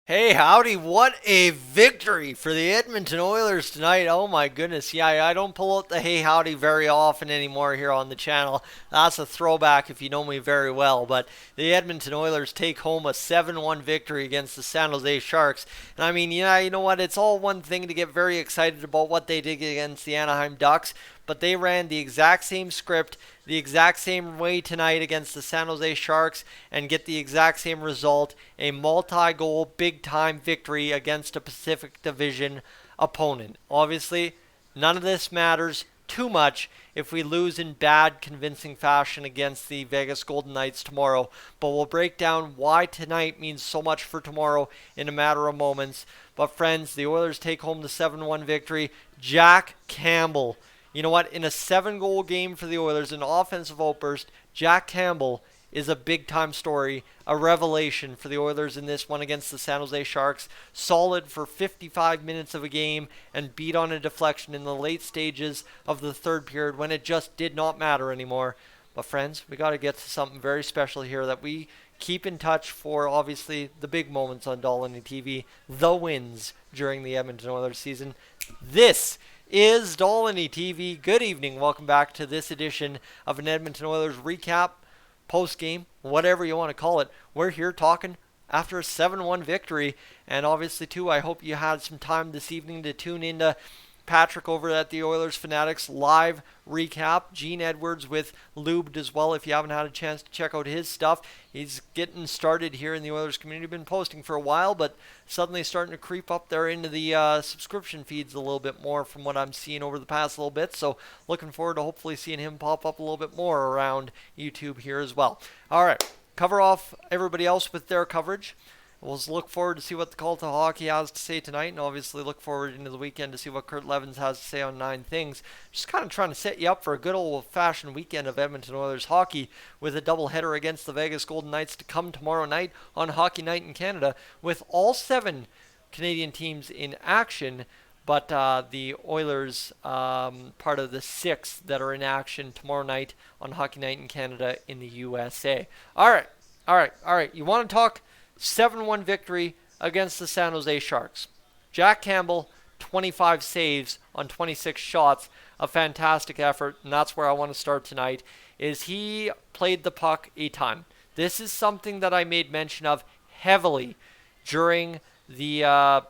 Hey, howdy. What a victory for the Edmonton Oilers tonight. Oh my goodness. Yeah, I don't pull out the hey howdy very often anymore here on the channel. That's a throwback if you know me very well. But the Edmonton Oilers take home a 7-1 victory against the San Jose Sharks. And I mean, yeah, you know what? It's all one thing to get very excited about what they did against the Anaheim Ducks, but they ran the exact same script, the exact same way tonight against the San Jose Sharks and get the exact same result, a multi-goal, big-time victory against a Pacific Division opponent. Obviously, none of this matters too much if we lose in bad, convincing fashion against the Vegas Golden Knights tomorrow. But we'll break down why tonight means so much for tomorrow in a matter of moments. But friends, the Oilers take home the 7-1 victory. Jack Campbell, you know what? In a 7-goal game for the Oilers, an offensive outburst, Jack Campbell is a big-time story, a revelation for the Oilers in this one against the San Jose Sharks. Solid for 55 minutes of a game and beat on a deflection in the late stages of the third period when it just did not matter anymore. But friends, we got to get to something very special here that we keep in touch for, obviously, the big moments on Dolynny TV, the wins during the Edmonton Oilers season. This is Dolynny TV. Good evening. Welcome back to this edition of an Edmonton Oilers recap, post game, whatever you want to call it. We're here talking after a 7-1 victory. And obviously, too, I hope you had some time this evening to tune into Patrick over at the Oilers Fanatics live recap. Gene Edwards with Lubed as well. If you haven't had a chance to check out his stuff, he's getting started here in the Oilers community. Been posting for a while, but suddenly starting to creep up there into the subscription feeds a little bit more from what I'm seeing over the past little bit. So looking forward to hopefully seeing him pop up a little bit more around YouTube here as well. All right, cover off everybody else with their coverage. We'll look forward to see what the Cult of Hockey has to say tonight, and obviously look forward into the weekend to see what Kurt Levins has to say on 9 Things. Just kind of trying to set you up for a good old-fashioned weekend of Edmonton Oilers hockey with a doubleheader against the Vegas Golden Knights to come tomorrow night on Hockey Night in Canada with all 7 Canadian teams in action, but the Oilers part of the 6 that are in action tomorrow night on Hockey Night in Canada in the USA. All right. You want to talk 7-1 victory against the San Jose Sharks. Jack Campbell, 25 saves on 26 shots. A fantastic effort, and that's where I want to start tonight, is he played the puck a ton. This is something that I made mention of heavily during the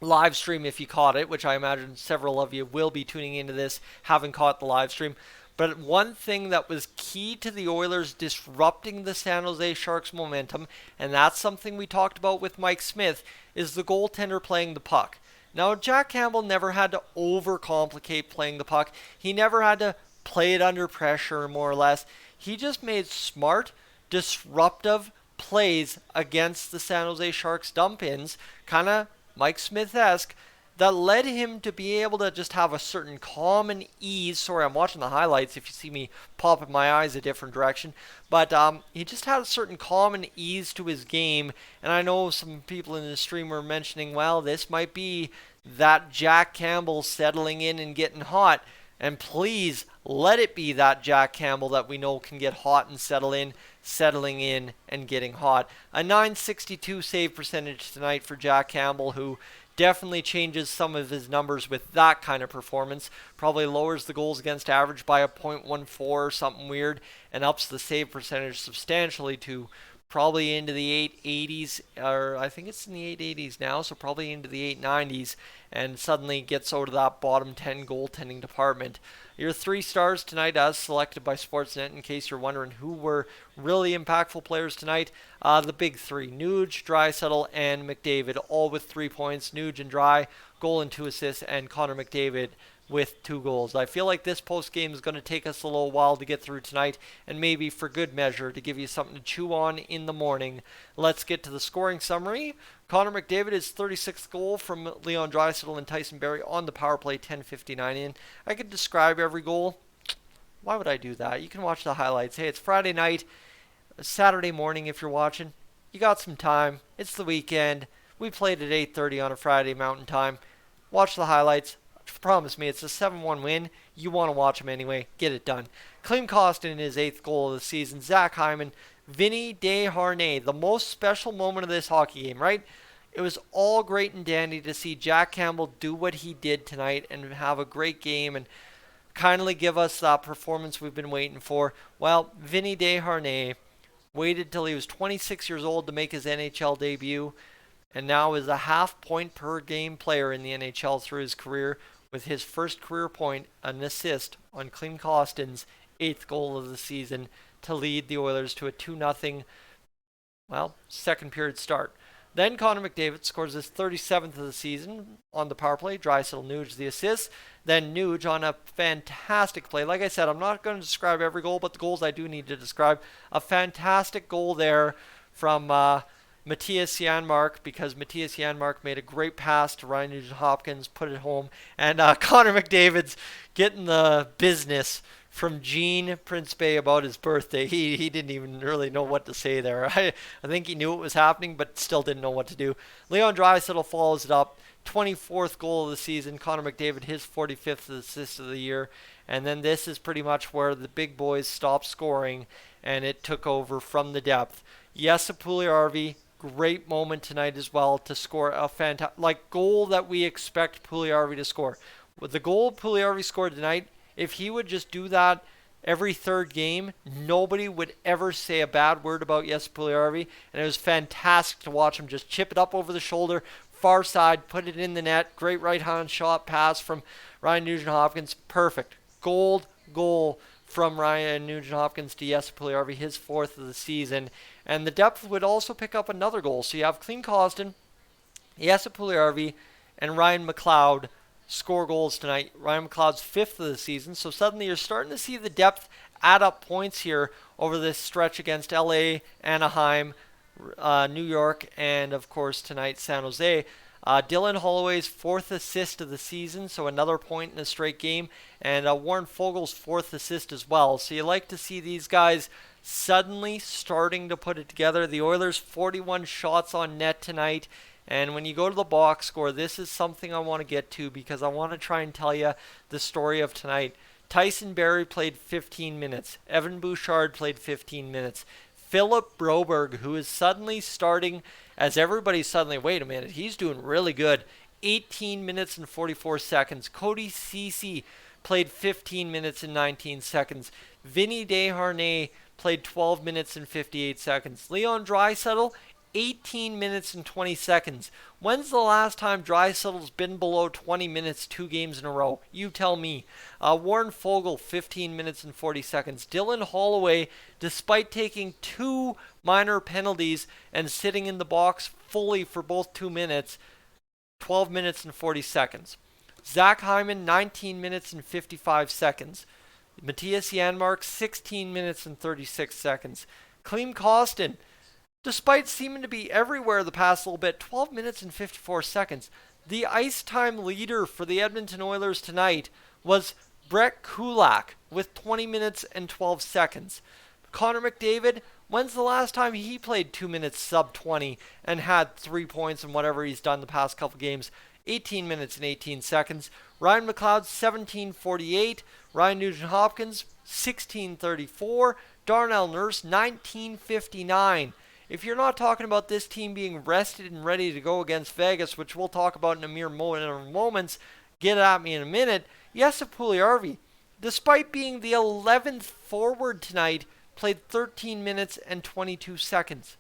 live stream, if you caught it, which I imagine several of you will be tuning into this, having caught the live stream. But one thing that was key to the Oilers disrupting the San Jose Sharks' momentum, and that's something we talked about with Mike Smith, is the goaltender playing the puck. Now, Jack Campbell never had to overcomplicate playing the puck. He never had to play it under pressure, more or less. He just made smart, disruptive plays against the San Jose Sharks dump-ins, kind of Mike Smith-esque, that led him to be able to just have a certain calm and ease. Sorry, I'm watching the highlights if you see me popping my eyes a different direction. But he just had a certain calm and ease to his game. And I know some people in the stream were mentioning, well, this might be that Jack Campbell settling in and getting hot. And please let it be that Jack Campbell that we know can get hot and settling in and getting hot. A .962 save percentage tonight for Jack Campbell, who definitely changes some of his numbers with that kind of performance. Probably lowers the goals against average by a .14 or something weird, and ups the save percentage substantially to probably into the 880s, or I think it's in the 880s now, so probably into the 890s, and suddenly gets out of that bottom 10 goaltending department. Your 3 stars tonight, as selected by Sportsnet, in case you're wondering who were really impactful players tonight, the big 3, Nuge, Draisaitl, and McDavid, all with 3 points. Nuge and Dry, goal and 2 assists, and Connor McDavid with 2 goals. I feel like this post game is going to take us a little while to get through tonight, and maybe for good measure to give you something to chew on in the morning. Let's get to the scoring summary. Connor McDavid is 36th goal from Leon Draisaitl and Tyson Barrie on the power play, 10:59 in. I could describe every goal. Why would I do that? You can watch the highlights. Hey, it's Friday night, Saturday morning if you're watching. You got some time. It's the weekend. We played at 8:30 on a Friday Mountain Time. Watch the highlights. Promise me, it's a 7-1 win. You want to watch him anyway. Get it done. Klim Kostin, his 8th goal of the season. Zach Hyman, Vinny Desharnais, the most special moment of this hockey game, right? It was all great and dandy to see Jack Campbell do what he did tonight and have a great game and kindly give us that performance we've been waiting for. Well, Vinny Desharnais waited till he was 26 years old to make his NHL debut, and now is a half point per game player in the NHL through his career, with his first career point, an assist on Klim Kostin's 8th goal of the season to lead the Oilers to a 2-0, second period start. Then Connor McDavid scores his 37th of the season on the power play. Draisaitl Nuge the assist. Then Nuge on a fantastic play. Like I said, I'm not going to describe every goal, but the goals I do need to describe. A fantastic goal there from Matthias Janmark, because Matthias Janmark made a great pass to Ryan Nugent-Hopkins, put it home. And Connor McDavid's getting the business from Gene Prince Bay about his birthday. He didn't even really know what to say there. I think he knew it was happening, but still didn't know what to do. Leon Draisaitl follows it up. 24th goal of the season. Connor McDavid, his 45th assist of the year. And then this is pretty much where the big boys stopped scoring, and it took over from the depth. Jesse Puljujärvi, great moment tonight as well to score a fantastic goal that we expect Puljujärvi to score. With the goal Puljujärvi scored tonight, if he would just do that every third game, nobody would ever say a bad word about Jesse Puljujärvi, and it was fantastic to watch him just chip it up over the shoulder, far side, put it in the net. Great right-hand shot pass from Ryan Nugent-Hopkins. Perfect. Gold goal from Ryan Nugent-Hopkins to Jesse Puljujärvi, his 4th of the season. And the depth would also pick up another goal. So you have Klim Kostin, Jesse Puljujärvi, and Ryan McLeod score goals tonight. Ryan McLeod's 5th of the season. So suddenly you're starting to see the depth add up points here over this stretch against LA, Anaheim, New York, and of course tonight San Jose. Dylan Holloway's 4th assist of the season, so another point in a straight game, and Warren Fogel's 4th assist as well. So you like to see these guys suddenly starting to put it together. The Oilers 41 shots on net tonight. And when you go to the box score, this is something I want to get to because I want to try and tell you the story of tonight. Tyson Barrie played 15 minutes. Evan Bouchard played 15 minutes. Philip Broberg, who is suddenly starting, as everybody's suddenly, wait a minute, he's doing really good. 18 minutes and 44 seconds. Cody Ceci played 15 minutes and 19 seconds. Vinny Desharnais played 12 minutes and 58 seconds. Leon Draisaitl, 18 minutes and 20 seconds. When's the last time Draisaitl's been below 20 minutes 2 games in a row? You tell me. Warren Foegele, 15 minutes and 40 seconds. Dylan Holloway, despite taking 2 minor penalties and sitting in the box fully for both 2 minutes, 12 minutes and 40 seconds. Zach Hyman, 19 minutes and 55 seconds. Matthias Janmark, 16 minutes and 36 seconds. Klim Kostin, despite seeming to be everywhere the past little bit, 12 minutes and 54 seconds. The ice time leader for the Edmonton Oilers tonight was Brett Kulak with 20 minutes and 12 seconds. Connor McDavid, when's the last time he played 2 minutes sub 20 and had 3 points in whatever he's done the past couple games? 18 minutes and 18 seconds. Ryan McLeod, 17:48. Ryan Nugent-Hopkins, 16:34. Darnell Nurse, 19:59. If you're not talking about this team being rested and ready to go against Vegas, which we'll talk about in a mere moments, get at me in a minute, Jesse Puljujärvi, despite being the 11th forward tonight, played 13 minutes and 22 seconds.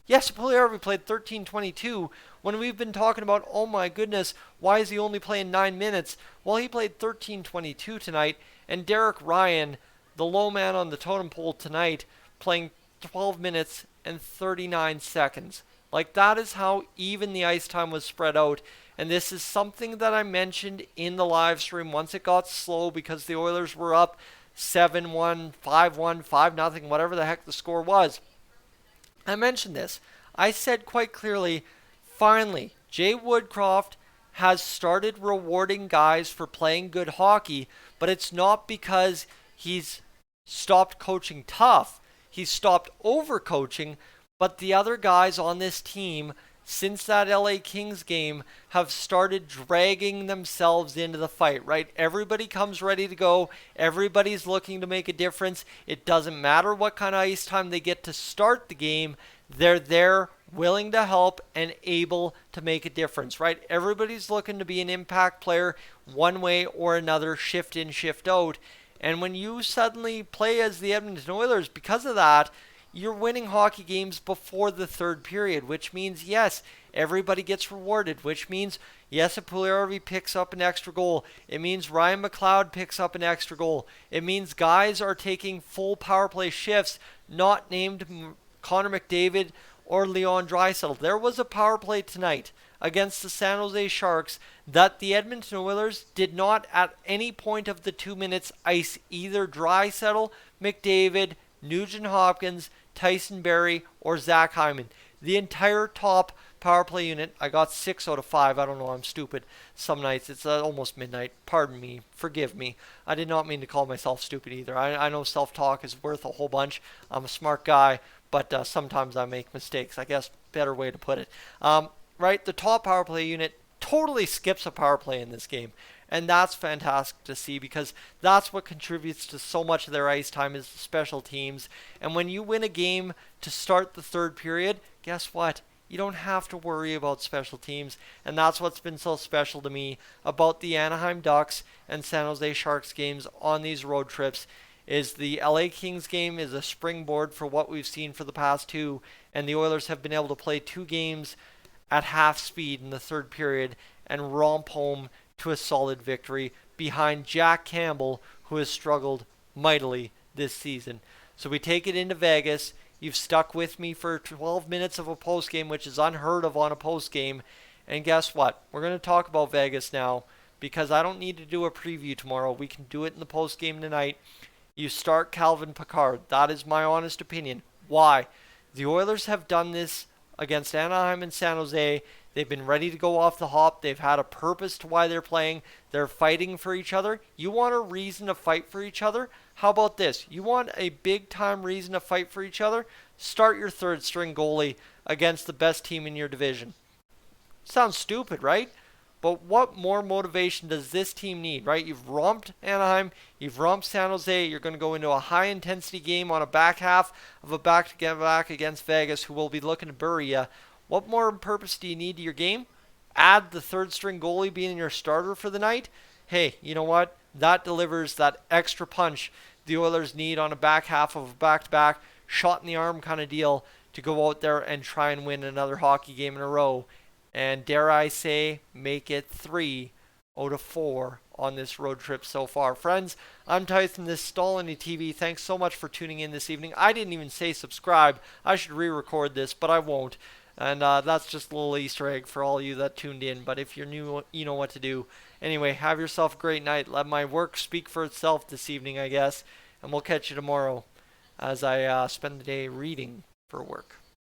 Jesse Puljujärvi played 13:22 when we've been talking about, oh my goodness, why is he only playing 9 minutes? Well, he played 13:22 tonight, and Derek Ryan, the low man on the totem pole tonight, playing 12 minutes and 39 seconds. Like, that is how even the ice time was spread out. And this is something that I mentioned in the live stream once it got slow because the Oilers were up 7-1, 5-1, 5-0, whatever the heck the score was. I mentioned this. I said quite clearly, finally, Jay Woodcroft has started rewarding guys for playing good hockey, but it's not because he's stopped coaching tough. He's stopped overcoaching, but the other guys on this team since that LA Kings game have started dragging themselves into the fight, right? Everybody comes ready to go. Everybody's looking to make a difference. It doesn't matter what kind of ice time they get to start the game. They're there, willing to help and able to make a difference, right? Everybody's looking to be an impact player one way or another, shift in, shift out. And when you suddenly play as the Edmonton Oilers, because of that, you're winning hockey games before the third period, which means, yes, everybody gets rewarded, which means, yes, a Puljujarvi picks up an extra goal. It means Ryan McLeod picks up an extra goal. It means guys are taking full power play shifts, not named Connor McDavid or Leon Draisaitl. There was a power play tonight against the San Jose Sharks that the Edmonton Oilers did not at any point of the 2 minutes ice either Draisaitl, McDavid, Nugent Hopkins, Tyson Barrie, or Zach Hyman. The entire top power play unit, I got 6 out of 5. I don't know, I'm stupid. Some nights it's almost midnight. Pardon me. Forgive me. I did not mean to call myself stupid either. I know self-talk is worth a whole bunch. I'm a smart guy, but sometimes I make mistakes. I guess better way to put it. Right, the top power play unit totally skips a power play in this game. And that's fantastic to see because that's what contributes to so much of their ice time is the special teams. And when you win a game to start the third period, guess what? You don't have to worry about special teams. And that's what's been so special to me about the Anaheim Ducks and San Jose Sharks games on these road trips is the LA Kings game is a springboard for what we've seen for the past two. And the Oilers have been able to play 2 games at half speed in the third period and romp home to a solid victory behind Jack Campbell, who has struggled mightily this season. So we take it into Vegas. You've stuck with me for 12 minutes of a postgame, which is unheard of on a postgame. And guess what? We're going to talk about Vegas now because I don't need to do a preview tomorrow. We can do it in the postgame tonight. You start Calvin Pickard. That is my honest opinion. Why? The Oilers have done this against Anaheim and San Jose. They've been ready to go off the hop. They've had a purpose to why they're playing. They're fighting for each other. You want a reason to fight for each other? How about this? You want a big-time reason to fight for each other? Start your third-string goalie against the best team in your division. Sounds stupid, right? But what more motivation does this team need, right? You've romped Anaheim. You've romped San Jose. You're going to go into a high-intensity game on a back half of a back-to-back against Vegas, who will be looking to bury you. What more purpose do you need to your game? Add the third-string goalie being your starter for the night? Hey, you know what? That delivers that extra punch the Oilers need on a back half of a back-to-back, shot-in-the-arm kind of deal to go out there and try and win another hockey game in a row. And dare I say, make it 3 out of 4 on this road trip so far. Friends, I'm Tyson, this is Dolynny TV. Thanks so much for tuning in this evening. I didn't even say subscribe. I should re-record this, but I won't. And that's just a little Easter egg for all you that tuned in. But if you're new, you know what to do. Anyway, have yourself a great night. Let my work speak for itself this evening, I guess. And we'll catch you tomorrow as I spend the day reading for work.